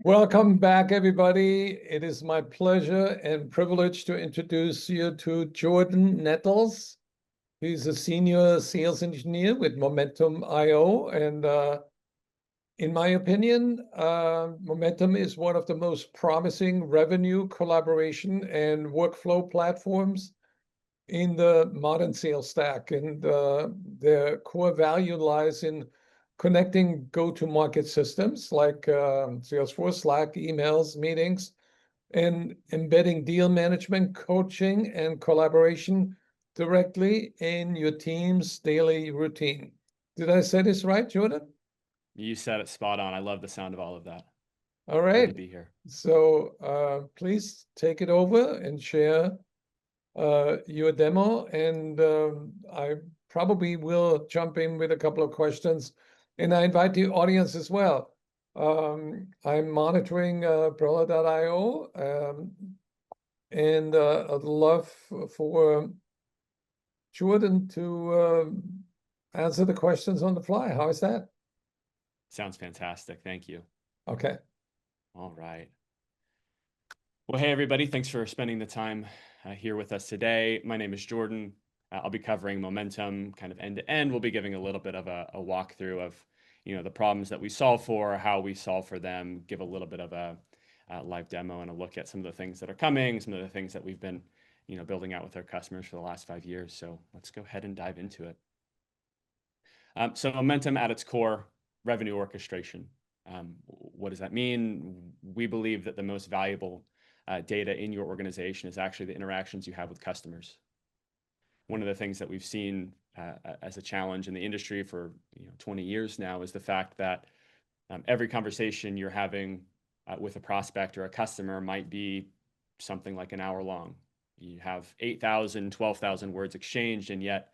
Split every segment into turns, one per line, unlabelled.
Welcome back, everybody. It is my pleasure and privilege to introduce you to Jordan Nettles. He's a senior sales engineer with Momentum IO. And in my opinion, Momentum is one of the most promising revenue collaboration and workflow platforms in the modern sales stack. And their core value lies in connecting go-to-market systems like Salesforce, Slack, emails, meetings, and embedding deal management, coaching, and collaboration directly in your team's daily routine. Did I say this right, Jordan?
You said it spot on. I love the sound of all of that.
All
Good to
right.
be here.
So please take it over and share your demo, and I probably will jump in with a couple of questions, and I invite the audience as well. I'm monitoring Prela.io, and I'd love for Jordan to answer the questions on the fly. How is that?
Sounds fantastic. Thank you.
Okay.
All right. Well, hey, everybody. Thanks for spending the time here with us today. My name is Jordan. I'll be covering Momentum kind of end to end. We'll be giving a little bit of a walkthrough of, the problems that we solve for, how we solve for them, give a little bit of a live demo and a look at some of the things that are coming, some of the things that we've been, building out with our customers for the last 5 years. So let's go ahead and dive into it. So Momentum at its core, revenue orchestration. What does that mean? We believe that the most valuable data in your organization is actually the interactions you have with customers. One of the things that we've seen as a challenge in the industry for 20 years now is the fact that every conversation you're having with a prospect or a customer might be something like an hour long. You have 8,000, 12,000 words exchanged, and yet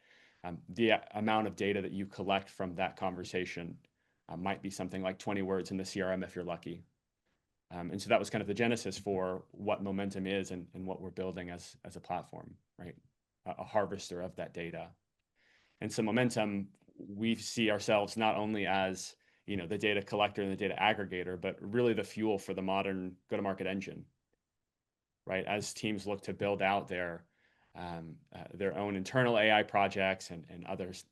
the amount of data that you collect from that conversation might be something like 20 words in the CRM if you're lucky. And so that was kind of the genesis for what Momentum is and what we're building as a platform, right? A harvester of that data. And so Momentum, we see ourselves not only as the data collector and the data aggregator, but really the fuel for the modern go-to-market engine, right? As teams look to build out their own internal AI projects and others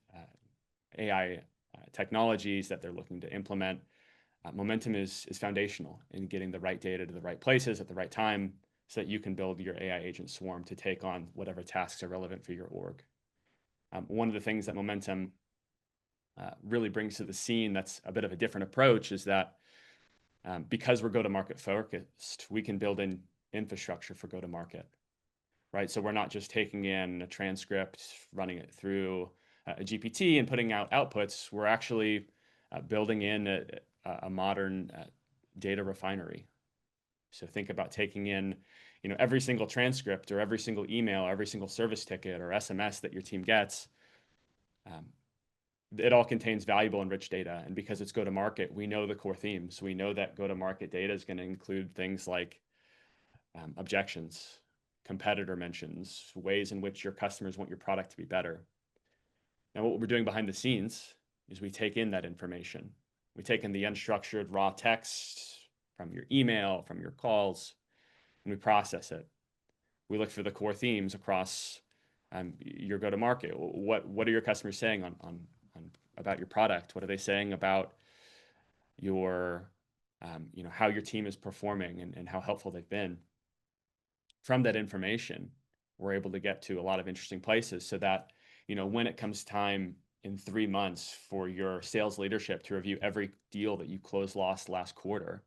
AI technologies that they're looking to implement, Momentum is foundational in getting the right data to the right places at the right time so that you can build your AI agent swarm to take on whatever tasks are relevant for your org. One of the things that Momentum really brings to the scene that's a bit of a different approach is that because we're go-to-market focused, we can build in infrastructure for go-to-market, right? So we're not just taking in a transcript, running it through a GPT and putting out outputs. We're actually building in a modern data refinery. So think about taking in, every single transcript or every single email, or every single service ticket or SMS that your team gets. It all contains valuable and rich data. And because it's go-to-market, we know the core themes. We know that go-to-market data is going to include things like objections, competitor mentions, ways in which your customers want your product to be better. Now, what we're doing behind the scenes is we take in that information. We take in the unstructured raw text from your email, from your calls, and we process it. We look for the core themes across your go-to-market. What are your customers saying on about your product? What are they saying about your, how your team is performing and how helpful they've been? From that information, we're able to get to a lot of interesting places so that, when it comes time in 3 months for your sales leadership to review every deal that you lost last quarter,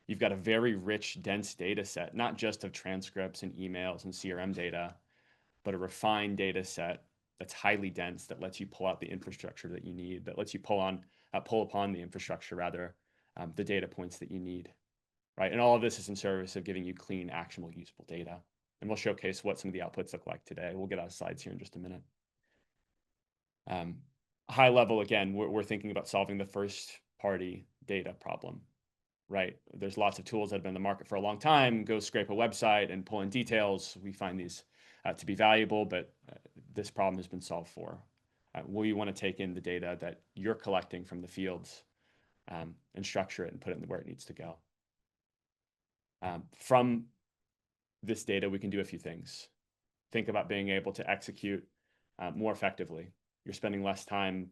you've got a very rich, dense data set, not just of transcripts and emails and CRM data, but a refined data set that's highly dense that lets you pull out the infrastructure that you need, that lets you pull upon the infrastructure, rather, the data points that you need, right? And all of this is in service of giving you clean, actionable, usable data. And we'll showcase what some of the outputs look like today. We'll get out of slides here in just a minute. High level, again, we're thinking about solving the first party data problem, right? There's lots of tools that have been in the market for a long time. Go scrape a website and pull in details. We find these to be valuable, but this problem has been solved for. We want to take in the data that you're collecting from the fields and structure it and put it in where it needs to go. From this data, we can do a few things. Think about being able to execute more effectively. You're spending less time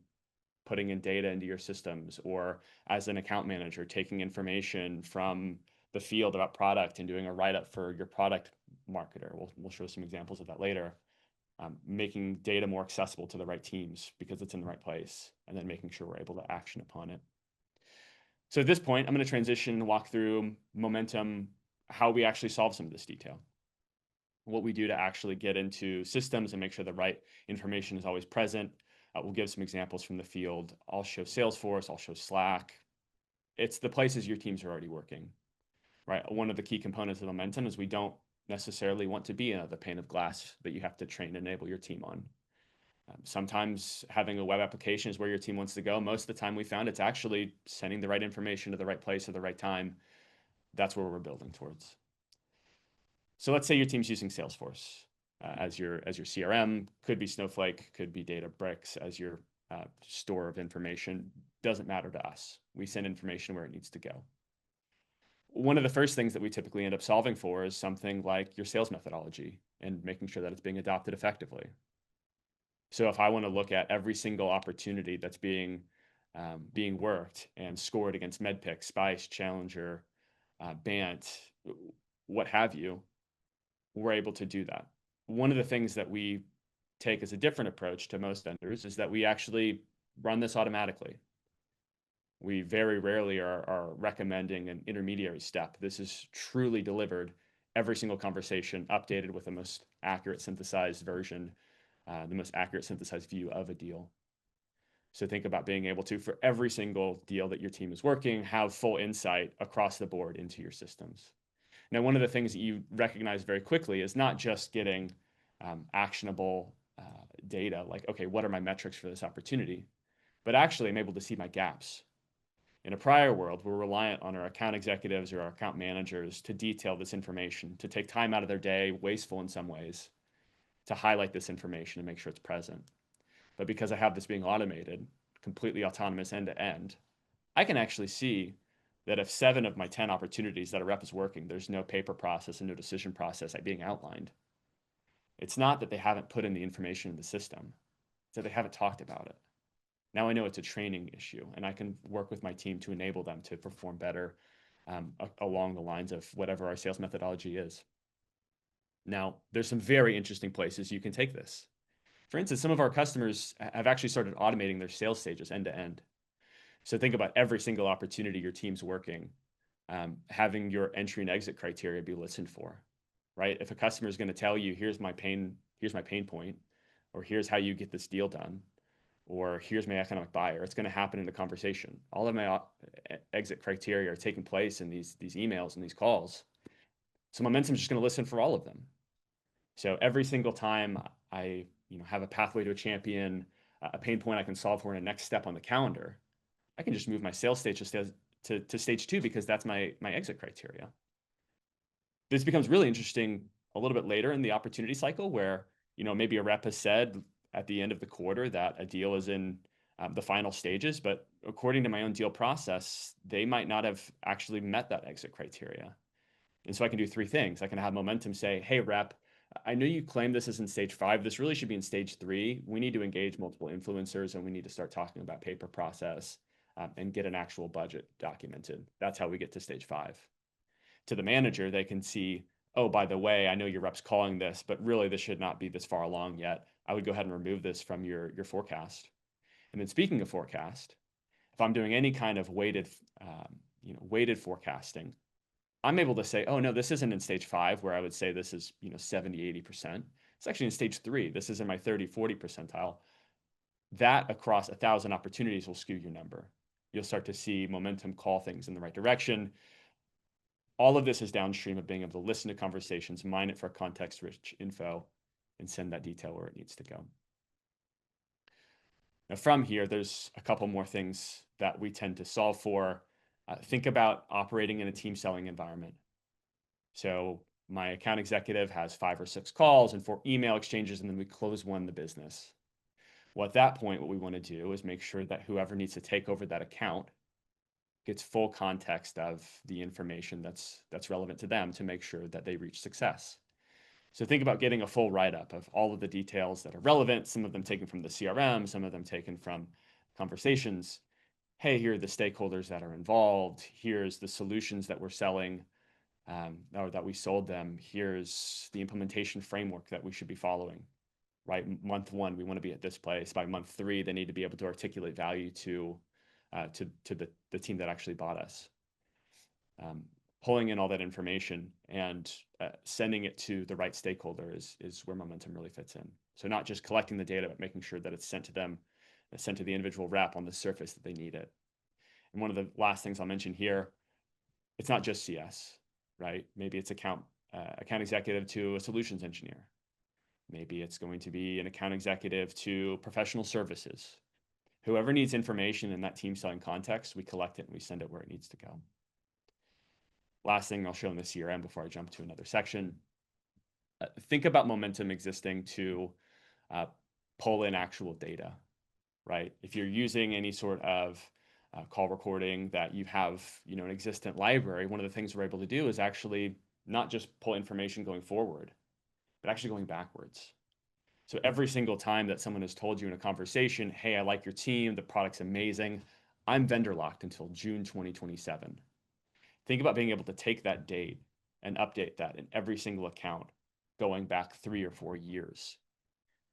putting in data into your systems, or as an account manager, taking information from the field about product and doing a write-up for your product marketer. We'll show some examples of that later. Making data more accessible to the right teams because it's in the right place, and then making sure we're able to action upon it. So at this point, I'm going to transition and walk through Momentum, how we actually solve some of this detail, what we do to actually get into systems and make sure the right information is always present. We'll give some examples from the field. I'll show Salesforce, I'll show Slack. It's the places your teams are already working, right? One of the key components of Momentum is we don't necessarily want to be the pane of glass that you have to train and enable your team on. Sometimes having a web application is where your team wants to go. Most of the time we found it's actually sending the right information to the right place at the right time. That's where we're building towards. So let's say your team's using Salesforce as your CRM, could be Snowflake, could be Databricks as your store of information. Doesn't matter to us. We send information where it needs to go. One of the first things that we typically end up solving for is something like your sales methodology and making sure that it's being adopted effectively. So if I want to look at every single opportunity that's being worked and scored against Medpic, Spice, Challenger, Bant, what have you, we're able to do that. One of the things that we take as a different approach to most vendors is that we actually run this automatically. We very rarely are recommending an intermediary step. This is truly delivered every single conversation, updated with the most accurate synthesized version, the most accurate synthesized view of a deal. So think about being able to, for every single deal that your team is working, have full insight across the board into your systems. Now, one of the things that you recognize very quickly is not just getting actionable data, like, okay, what are my metrics for this opportunity? But actually, I'm able to see my gaps. In a prior world, we're reliant on our account executives or our account managers to detail this information, to take time out of their day, wasteful in some ways, to highlight this information and make sure it's present. But because I have this being automated, completely autonomous end to end, I can actually see that if 7 of my 10 opportunities that a rep is working, there's no paper process and no decision process being outlined. It's not that they haven't put in the information in the system, it's that they haven't talked about it. Now I know it's a training issue, and I can work with my team to enable them to perform better along the lines of whatever our sales methodology is. Now, there's some very interesting places you can take this. For instance, some of our customers have actually started automating their sales stages end to end. So think about every single opportunity your team's working, having your entry and exit criteria be listened for, right? If a customer is going to tell you, here's my pain point, or here's how you get this deal done, or here's my economic buyer, it's going to happen in the conversation. All of my exit criteria are taking place in these emails and these calls. So Momentum is just going to listen for all of them. So every single time I have a pathway to a champion, a pain point I can solve for in a next step on the calendar, I can just move my sales stage to stage 2 because that's my exit criteria. This becomes really interesting a little bit later in the opportunity cycle where maybe a rep has said at the end of the quarter that a deal is in the final stages, but according to my own deal process, they might not have actually met that exit criteria. And so I can do 3 things. I can have Momentum say, hey, rep, I know you claim this is in stage 5. This really should be in stage 3. We need to engage multiple influencers, and we need to start talking about paper process and get an actual budget documented. That's how we get to stage 5. To the manager, they can see, oh, by the way, I know your rep's calling this, but really this should not be this far along yet. I would go ahead and remove this from your forecast. And then speaking of forecast, if I'm doing any kind of weighted forecasting, I'm able to say, oh no, this isn't in stage 5 where I would say this is 70, 80%. It's actually in stage 3. This is in my 30, 40 percentile. That across 1,000 opportunities will skew your number. You'll start to see Momentum call things in the right direction. All of this is downstream of being able to listen to conversations, mine it for context-rich info, and send that detail where it needs to go. Now from here, there's a couple more things that we tend to solve for. Think about operating in a team selling environment. So my account executive has 5 or 6 calls and 4 email exchanges, and then we close one the business. Well, at that point, what we want to do is make sure that whoever needs to take over that account gets full context of the information that's relevant to them to make sure that they reach success. So think about getting a full write-up of all of the details that are relevant, some of them taken from the CRM, some of them taken from conversations. Hey, here are the stakeholders that are involved. Here's the solutions that we're selling, or that we sold them. Here's the implementation framework that we should be following, right? Month one, we want to be at this place. By month three, they need to be able to articulate value to the team that actually bought us. Pulling in all that information and sending it to the right stakeholder is where momentum really fits in. So not just collecting the data, but making sure that it's sent to them, sent to the individual rep on the surface that they need it. And one of the last things I'll mention here, it's not just CS, right? Maybe it's account executive to a solutions engineer. Maybe it's going to be an account executive to professional services. Whoever needs information in that team selling context, we collect it and we send it where it needs to go. Last thing I'll show in the CRM before I jump to another section. Think about momentum existing to pull in actual data, right? If you're using any sort of call recording that you have, an existent library, one of the things we're able to do is actually not just pull information going forward, but actually going backwards. So every single time that someone has told you in a conversation, hey, I like your team, the product's amazing, I'm vendor locked until June 2027. Think about being able to take that date and update that in every single account going back 3 or 4 years.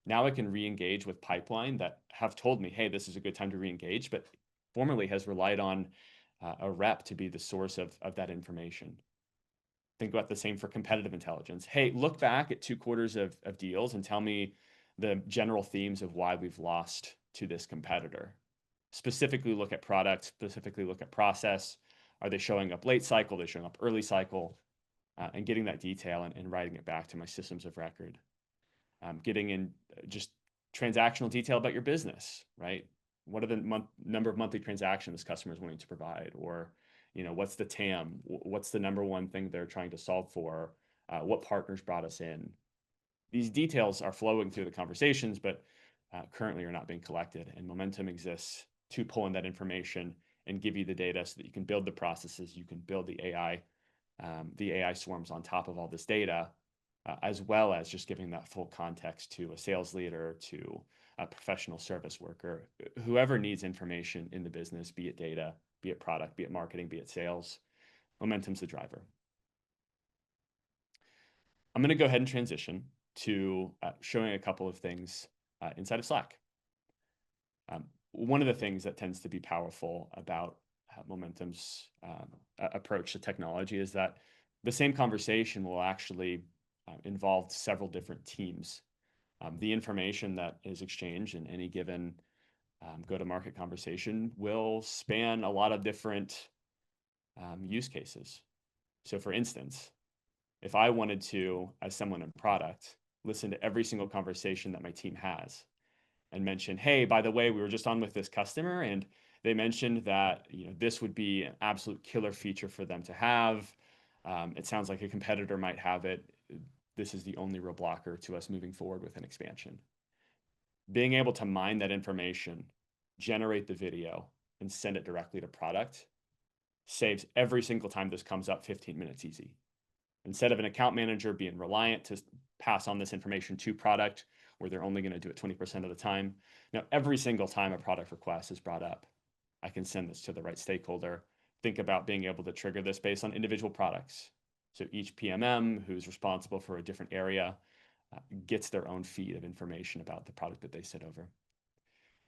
Now I can re-engage with pipeline that have told me, hey, this is a good time to re-engage, but formerly has relied on a rep to be the source of that information. Think about the same for competitive intelligence. Hey, look back at 2 quarters of deals and tell me the general themes of why we've lost to this competitor. Specifically look at product, specifically look at process. Are they showing up late cycle? Are they showing up early cycle? And getting that detail and writing it back to my systems of record. Getting in just transactional detail about your business, right? What are the number of monthly transactions customers wanting to provide? Or, what's the TAM? What's the number one thing they're trying to solve for? What partners brought us in? These details are flowing through the conversations, but currently are not being collected. And momentum exists to pull in that information and give you the data so that you can build the processes, you can build the AI swarms on top of all this data, as well as just giving that full context to a sales leader, to a professional service worker, whoever needs information in the business, be it data, be it product, be it marketing, be it sales. Momentum's the driver. I'm going to go ahead and transition to showing a couple of things inside of Slack. One of the things that tends to be powerful about Momentum's approach to technology is that the same conversation will actually involve several different teams. The information that is exchanged in any given go-to-market conversation will span a lot of different use cases. So for instance, if I wanted to, as someone in product, listen to every single conversation that my team has and mention, hey, by the way, we were just on with this customer and they mentioned that this would be an absolute killer feature for them to have. It sounds like a competitor might have it. This is the only real blocker to us moving forward with an expansion. Being able to mine that information, generate the video, and send it directly to product saves every single time this comes up 15 minutes easy. Instead of an account manager being reliant to pass on this information to product, where they're only going to do it 20% of the time. Now, every single time a product request is brought up, I can send this to the right stakeholder. Think about being able to trigger this based on individual products. So each PMM who's responsible for a different area gets their own feed of information about the product that they sit over.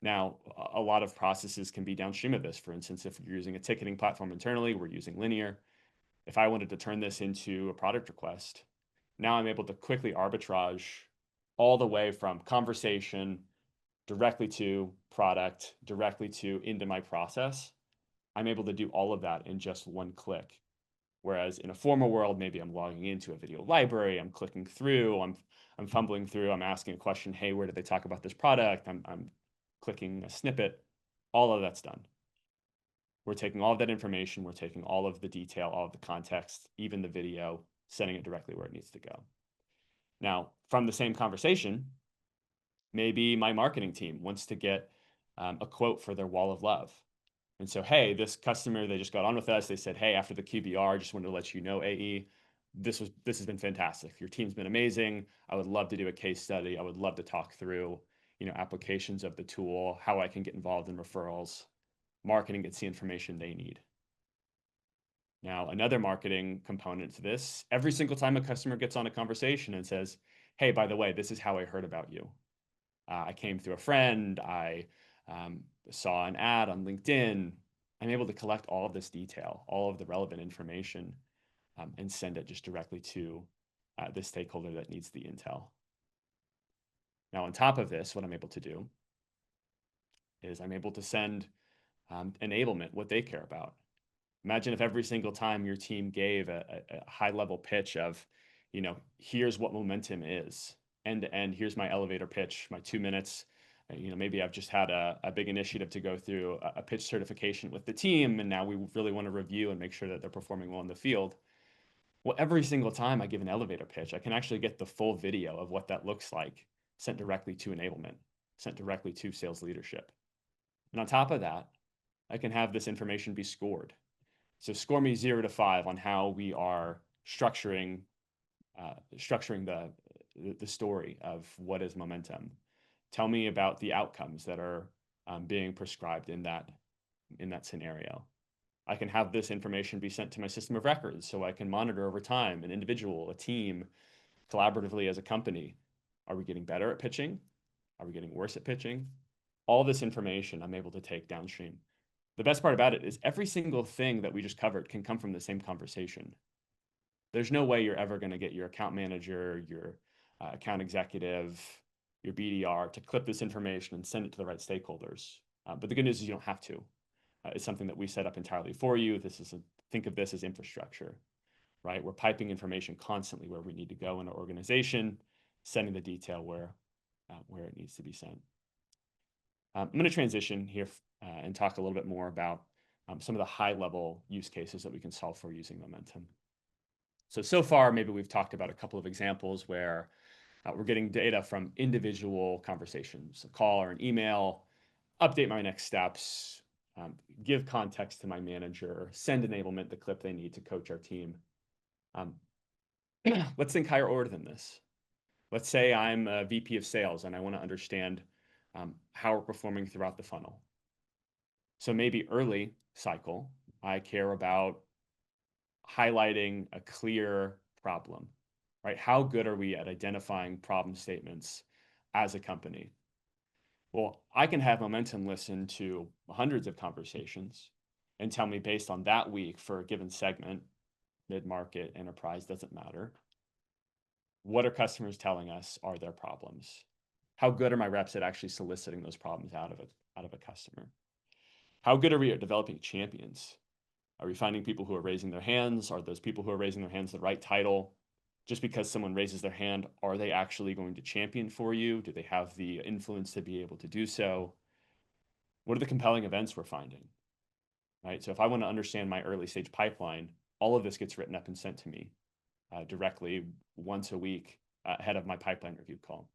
Now, a lot of processes can be downstream of this. For instance, if you're using a ticketing platform internally, we're using Linear. If I wanted to turn this into a product request, now I'm able to quickly arbitrage all the way from conversation directly to product, directly to into my process. I'm able to do all of that in just one click. Whereas in a former world, maybe I'm logging into a video library, I'm clicking through, I'm fumbling through, I'm asking a question, hey, where did they talk about this product? I'm clicking a snippet. All of that's done. We're taking all of that information, we're taking all of the detail, all of the context, even the video, sending it directly where it needs to go. Now, from the same conversation, maybe my marketing team wants to get a quote for their wall of love. And so, hey, this customer, they just got on with us. They said, hey, after the QBR, just wanted to let you know, AE, this has been fantastic. Your team's been amazing. I would love to do a case study. I would love to talk through, applications of the tool, how I can get involved in referrals. Marketing gets the information they need. Now, another marketing component to this, every single time a customer gets on a conversation and says, hey, by the way, this is how I heard about you. I came through a friend. I saw an ad on LinkedIn. I'm able to collect all of this detail, all of the relevant information, and send it just directly to the stakeholder that needs the intel. Now, on top of this, what I'm able to do is I'm able to send enablement, what they care about. Imagine if every single time your team gave a high level pitch of, here's what momentum is, end to end, here's my elevator pitch, my 2 minutes. Maybe I've just had a big initiative to go through a pitch certification with the team, and now we really want to review and make sure that they're performing well in the field. Well, every single time I give an elevator pitch, I can actually get the full video of what that looks like sent directly to enablement, sent directly to sales leadership. And on top of that, I can have this information be scored. So score me 0 to 5 on how we are structuring the story of what is momentum. Tell me about the outcomes that are being prescribed in that scenario. I can have this information be sent to my system of records so I can monitor over time, an individual, a team, collaboratively as a company. Are we getting better at pitching? Are we getting worse at pitching? All this information I'm able to take downstream. The best part about it is every single thing that we just covered can come from the same conversation. There's no way you're ever going to get your account manager, your account executive, your BDR to clip this information and send it to the right stakeholders. But the good news is you don't have to. It's something that we set up entirely for you. Think of this as infrastructure, right? We're piping information constantly where we need to go in our organization, sending the detail where it needs to be sent. I'm going to transition here and talk a little bit more about some of the high-level use cases that we can solve for using momentum. So far, maybe we've talked about a couple of examples where we're getting data from individual conversations, a call or an email, update my next steps, give context to my manager, send enablement, the clip they need to coach our team. Let's think higher order than this. Let's say I'm a VP of sales and I want to understand how we're performing throughout the funnel. So maybe early cycle, I care about highlighting a clear problem, right? How good are we at identifying problem statements as a company? Well, I can have momentum listen to hundreds of conversations and tell me based on that week for a given segment, mid-market, enterprise, doesn't matter. What are customers telling us are their problems? How good are my reps at actually soliciting those problems out of a customer? How good are we at developing champions? Are we finding people who are raising their hands? Are those people who are raising their hands the right title? Just because someone raises their hand, are they actually going to champion for you? Do they have the influence to be able to do so? What are the compelling events we're finding? Right? So if I want to understand my early stage pipeline, all of this gets written up and sent to me directly once a week ahead of my pipeline review call.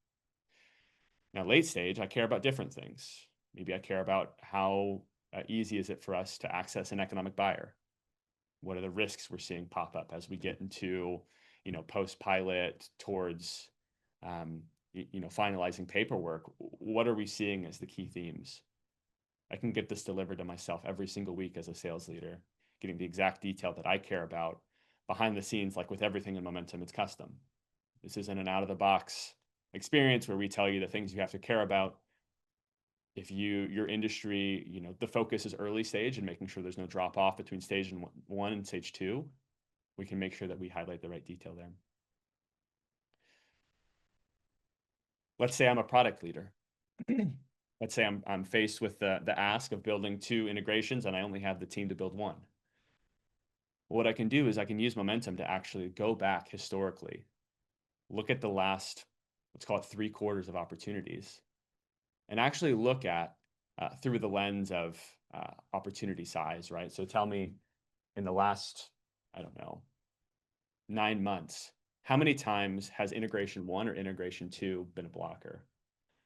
Now, late stage, I care about different things. Maybe I care about how easy is it for us to access an economic buyer? What are the risks we're seeing pop up as we get into, post-pilot towards, finalizing paperwork? What are we seeing as the key themes? I can get this delivered to myself every single week as a sales leader, getting the exact detail that I care about. Behind the scenes, like with everything in momentum, it's custom. This isn't an out-of-the-box experience where we tell you the things you have to care about. If your industry, the focus is early stage and making sure there's no drop off between stage 1 and stage 2, we can make sure that we highlight the right detail there. Let's say I'm a product leader. Let's say I'm faced with the ask of building 2 integrations and I only have the team to build 1. What I can do is I can use momentum to actually go back historically, look at the last, let's call it 3 quarters of opportunities, and actually look at through the lens of opportunity size, right? So tell me in the last, 9 months, how many times has integration 1 or integration 2 been a blocker?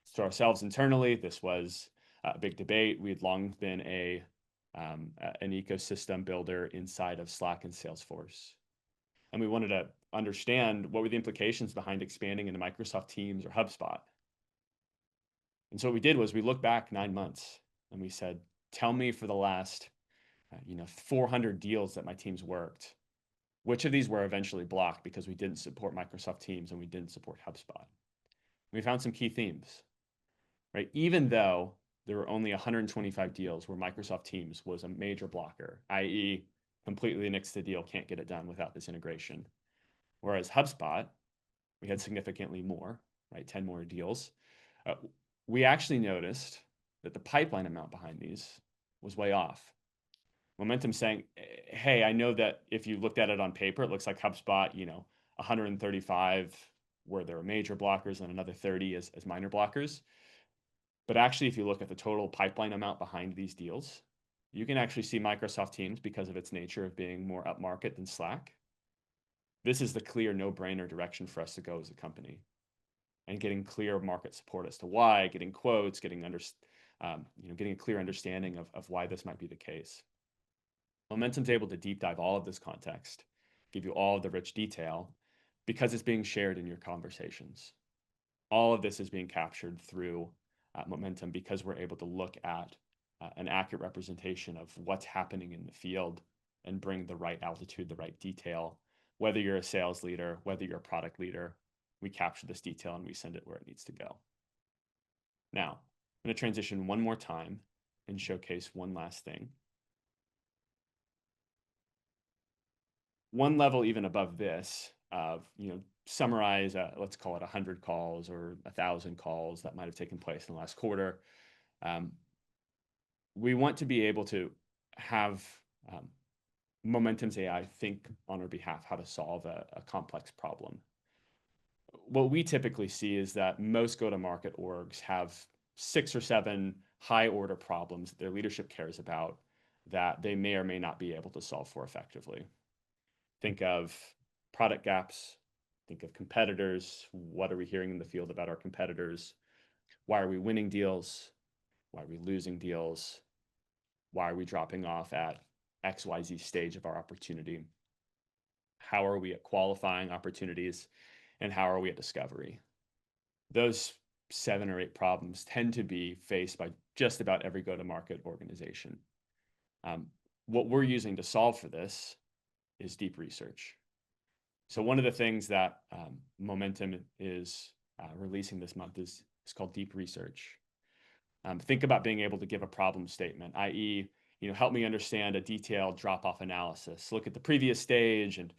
So ourselves internally, this was a big debate. We had long been a an ecosystem builder inside of Slack and Salesforce. And we wanted to understand what were the implications behind expanding into Microsoft Teams or HubSpot. And so what we did was we looked back 9 months and we said, tell me for the last 400 deals that my teams worked, which of these were eventually blocked because we didn't support Microsoft Teams and we didn't support HubSpot. We found some key themes, right? Even though there were only 125 deals where Microsoft Teams was a major blocker, i.e. completely nixed the deal, can't get it done without this integration. Whereas HubSpot, we had significantly more, right? 10 more deals. We actually noticed that the pipeline amount behind these was way off. Momentum saying, hey, I know that if you looked at it on paper, it looks like HubSpot, 135 where there were major blockers and another 30 as minor blockers. But actually, if you look at the total pipeline amount behind these deals, you can actually see Microsoft Teams, because of its nature of being more upmarket than Slack. This is the clear no-brainer direction for us to go as a company, and getting clear market support as to why, getting quotes, getting a clear understanding of why this might be the case. Momentum's able to deep dive all of this context, give you all of the rich detail, because it's being shared in your conversations. All of this is being captured through Momentum because we're able to look at an accurate representation of what's happening in the field and bring the right altitude, the right detail. Whether you're a sales leader, whether you're a product leader, we capture this detail and we send it where it needs to go. Now, I'm going to transition one more time and showcase one last thing. One level even above this of, summarize, let's call it 100 calls or 1,000 calls that might have taken place in the last quarter. We want to be able to have Momentum's AI think on our behalf how to solve a complex problem. What we typically see is that most go-to-market orgs have 6 or 7 high-order problems that their leadership cares about that they may or may not be able to solve for effectively. Think of product gaps, think of competitors. What are we hearing in the field about our competitors? Why are we winning deals? Why are we losing deals? Why are we dropping off at XYZ stage of our opportunity? How are we at qualifying opportunities? And how are we at discovery? Those 7 or 8 problems tend to be faced by just about every go-to-market organization. What we're using to solve for this is deep research. So one of the things that Momentum is releasing this month is called deep research. Think about being able to give a problem statement, i.e., help me understand a detailed drop-off analysis. Look at the previous stage and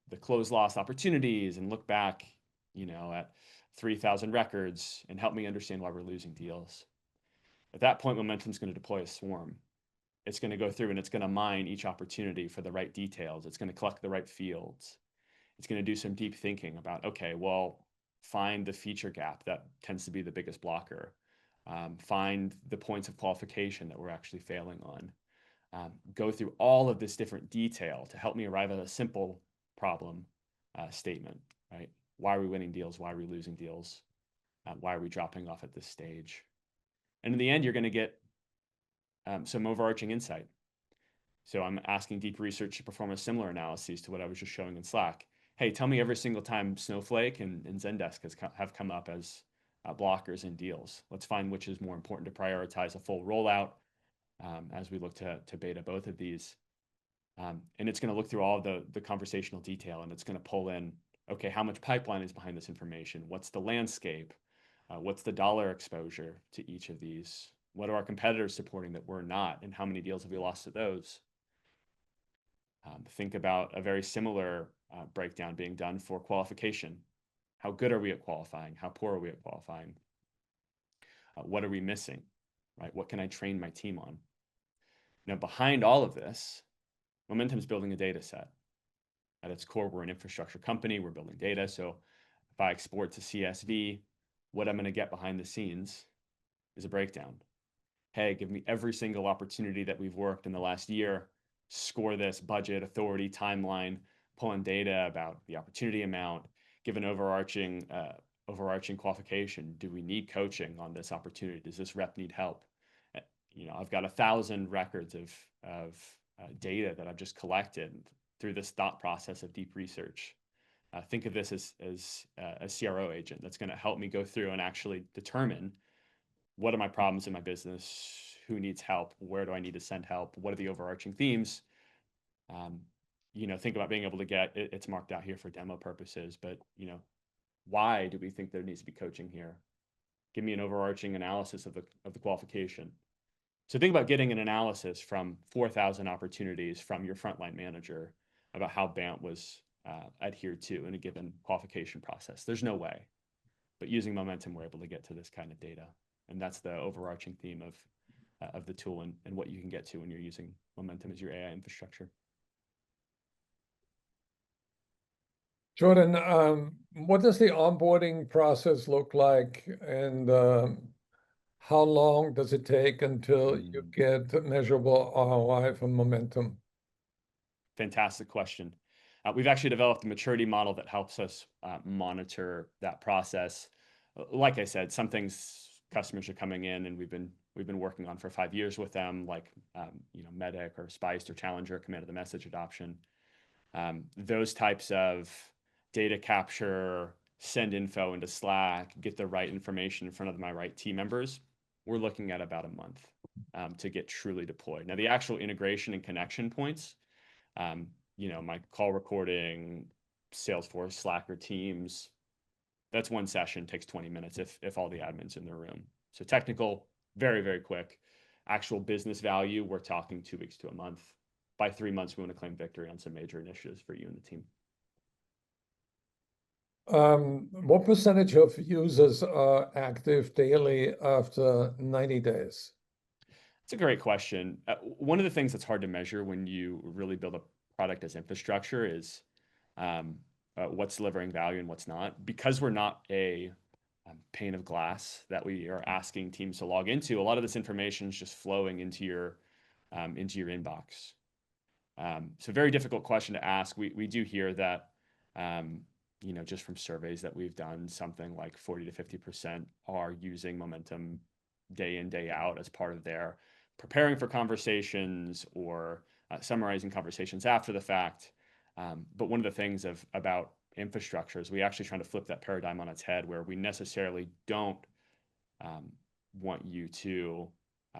the close loss opportunities, and look back, at 3,000 records and help me understand why we're losing deals. At that point, Momentum's going to deploy a swarm. It's going to go through and it's going to mine each opportunity for the right details. It's going to collect the right fields. It's going to do some deep thinking about, okay, well, find the feature gap that tends to be the biggest blocker. Find the points of qualification that we're actually failing on. Go through all of this different detail to help me arrive at a simple problem statement, right? Why are we winning deals? Why are we losing deals? Why are we dropping off at this stage? And in the end, you're going to get some overarching insight. So I'm asking deep research to perform a similar analysis to what I was just showing in Slack. Hey, tell me every single time Snowflake and Zendesk have come up as blockers in deals. Let's find which is more important to prioritize a full rollout as we look to beta both of these. And it's going to look through all of the conversational detail, and it's going to pull in, okay, how much pipeline is behind this information? What's the landscape? What's the dollar exposure to each of these? What are our competitors supporting that we're not? And how many deals have we lost to those? Think about a very similar breakdown being done for qualification. How good are we at qualifying? How poor are we at qualifying? What are we missing, right? What can I train my team on? Now, behind all of this, Momentum's building a data set. At its core, we're an infrastructure company. We're building data. So if I export to CSV, what I'm going to get behind the scenes is a breakdown. Hey, give me every single opportunity that we've worked in the last year, score this budget, authority, timeline, pull in data about the opportunity amount, give an overarching qualification. Do we need coaching on this opportunity? Does this rep need help? I've got 1,000 records of data that I've just collected through this thought process of deep research. Think of this as a CRO agent that's going to help me go through and actually determine what are my problems in my business, who needs help, where do I need to send help, what are the overarching themes. Think about being able to get it's marked out here for demo purposes, but why do we think there needs to be coaching here? Give me an overarching analysis of the qualification. So think about getting an analysis from 4,000 opportunities from your frontline manager about how BANT was adhered to in a given qualification process. There's no way. But using Momentum, we're able to get to this kind of data. And that's the overarching theme of the tool and what you can get to when you're using Momentum as your AI infrastructure.
Jordan, what does the onboarding process look like, and how long does it take until you get measurable ROI from Momentum?
Fantastic question. We've actually developed a maturity model that helps us monitor that process. Like I said, some things customers are coming in and we've been working on for 5 years with them, like Medic or Spiced or Challenger, command of the message adoption. Those types of data capture, send info into Slack, get the right information in front of my right team members, we're looking at about a month to get truly deployed. Now, the actual integration and connection points, my call recording, Salesforce, Slack, or Teams, that's one session, takes 20 minutes if all the admin's in the room. So technical, very, very quick. Actual business value, we're talking 2 weeks to a month. By 3 months, we want to claim victory on some major initiatives for you and the team.
What percentage of users are active daily after 90 days?
It's a great question. One of the things that's hard to measure when you really build a product as infrastructure is what's delivering value and what's not. Because we're not a pane of glass that we are asking teams to log into, a lot of this information is just flowing into your inbox. So very difficult question to ask. We do hear that, just from surveys that we've done, something like 40 to 50% are using Momentum day in, day out as part of their preparing for conversations or summarizing conversations after the fact. But one of the things about infrastructure is we actually trying to flip that paradigm on its head, where we necessarily don't want you to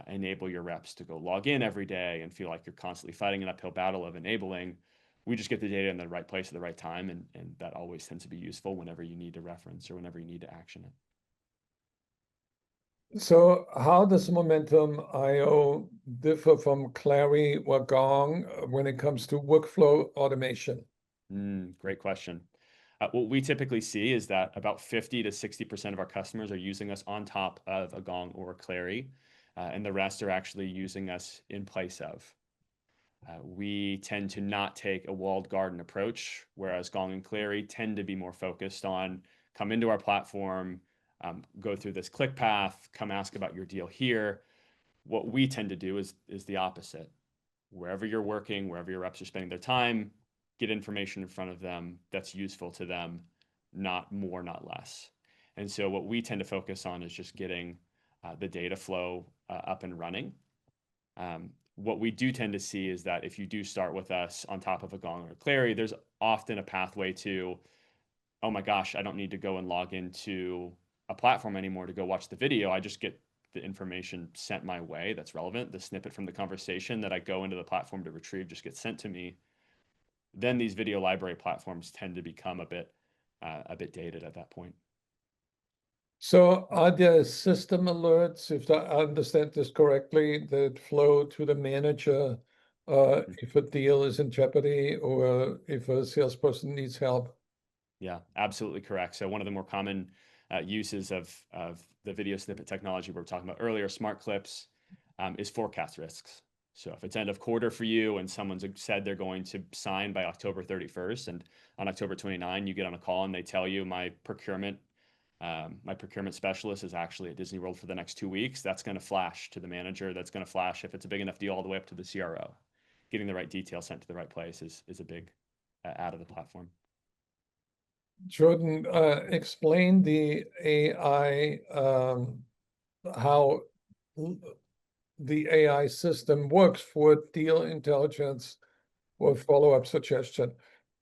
enable your reps to go log in every day and feel like you're constantly fighting an uphill battle of enabling. We just get the data in the right place at the right time, and that always tends to be useful whenever you need to reference or whenever you need to action it.
So how does Momentum IO differ from Clary or Gong when it comes to workflow automation?
Great question. What we typically see is that about 50 to 60% of our customers are using us on top of a Gong or a Clary, and the rest are actually using us in place of. We tend to not take a walled garden approach, whereas Gong and Clary tend to be more focused on come into our platform, go through this click path, come ask about your deal here. What we tend to do is the opposite. Wherever you're working, wherever your reps are spending their time, get information in front of them that's useful to them, not more, not less. And so what we tend to focus on is just getting the data flow up and running. What we do tend to see is that if you do start with us on top of a Gong or Clary, there's often a pathway to, oh my gosh, I don't need to go and log into a platform anymore to go watch the video. I just get the information sent my way that's relevant. The snippet from the conversation that I go into the platform to retrieve just gets sent to me. Then these video library platforms tend to become a bit dated at that point.
So are there system alerts, if I understand this correctly, that flow to the manager if a deal is in jeopardy or if a salesperson needs help?
Yeah, absolutely correct. So one of the more common uses of the video snippet technology we were talking about earlier, smart clips, is forecast risks. So if it's end of quarter for you and someone's said they're going to sign by October 31st, and on October 29, you get on a call and they tell you my procurement specialist is actually at Disney World for the next 2 weeks, that's going to flash to the manager. That's going to flash, if it's a big enough deal, all the way up to the CRO. Getting the right detail sent to the right place is a big add of the platform.
Jordan, explain the AI, how the AI system works for deal intelligence or follow-up suggestion.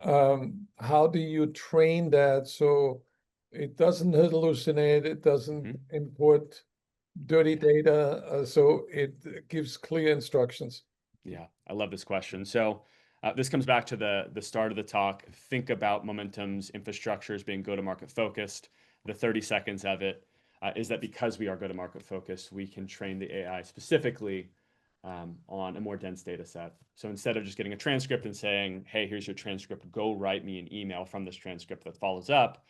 How do you train that so it doesn't hallucinate, it doesn't
Mhm.
import dirty
Yeah.
data, so it gives clear instructions?
Yeah, I love this question. So this comes back to the start of the talk. Think about Momentum's infrastructure as being go-to-market focused. The 30 seconds of it is that because we are go-to-market focused, we can train the AI specifically on a more dense data set. So instead of just getting a transcript and saying, hey, here's your transcript, go write me an email from this transcript that follows up,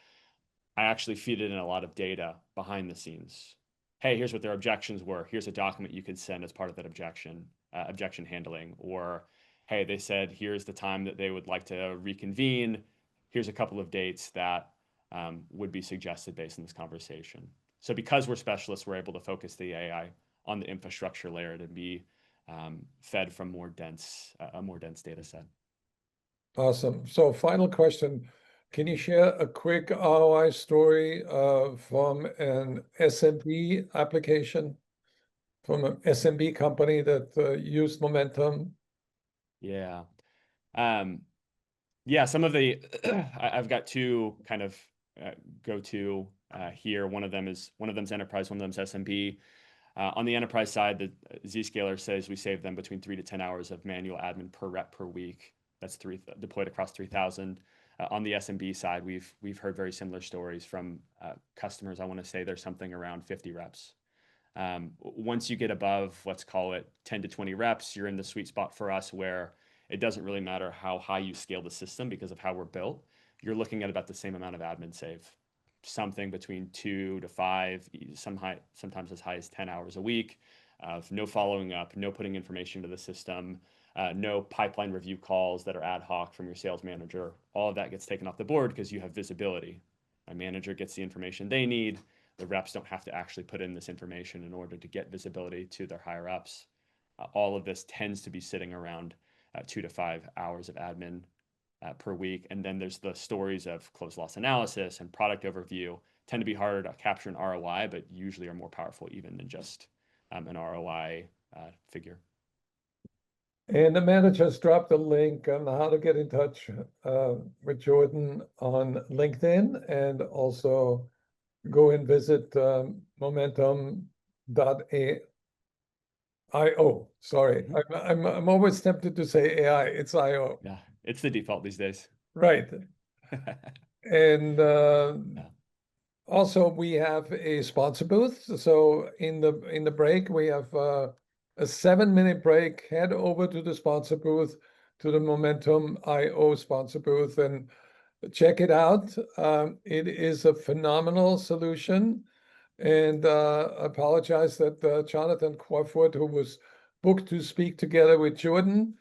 I actually feed it in a lot of data behind the scenes. Hey, here's what their objections were. Here's a document you could send as part of that objection handling. Or, hey, they said, here's the time that they would like to reconvene. Here's a couple of dates that would be suggested based on this conversation. So because we're specialists, we're able to focus the AI on the infrastructure layer to be fed from a more dense data set.
Awesome. So final question, can you share a quick ROI story from an SMB application, from an SMB company that used Momentum?
Yeah. Um, Yeah, some of the I've got two kind of go-to here. One of them's enterprise, one of them's SMB. On the enterprise side, the Zscaler says we save them between 3 to 10 hours of manual admin per rep per week. That's deployed across 3,000. On the SMB side, we've heard very similar stories from customers. I want to say there's something around 50 reps. Once you get above, let's call it 10 to 20 reps, you're in the sweet spot for us where it doesn't really matter how high you scale the system because of how we're built. You're looking at about the same amount of admin save, something between 2 to 5, sometimes as high as 10 hours a week of no following up, no putting information into the system, no pipeline review calls that are ad hoc from your sales manager. All of that gets taken off the board because you have visibility. My manager gets the information they need. The reps don't have to actually put in this information in order to get visibility to their higher ups. All of this tends to be sitting around 2 to 5 hours of admin per week. And then there's the stories of close loss analysis and product overview tend to be harder to capture an ROI, but usually are more powerful even than just an ROI figure.
And Amanda just dropped a link on how to get in touch with Jordan on LinkedIn, and also go and visit momentum.io. Sorry,
Mhm.
I'm always tempted to say AI. It's IO.
Yeah, it's the default these days.
Right. And
Yeah.
also we have a sponsor booth. So in the break, we have a 7-minute break. Head over to the sponsor booth, to the Momentum IO sponsor booth, and check it out. It is a phenomenal solution. And apologize that Jonathan Crawford, who was booked to speak together with Jordan,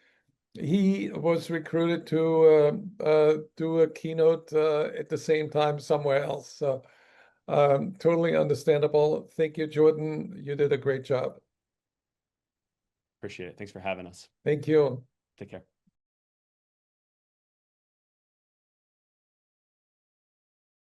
he was recruited to do a keynote at the same time somewhere else. So totally understandable. Thank you, Jordan. You did a great job.
Appreciate it. Thanks for having us.
Thank you.
Take care.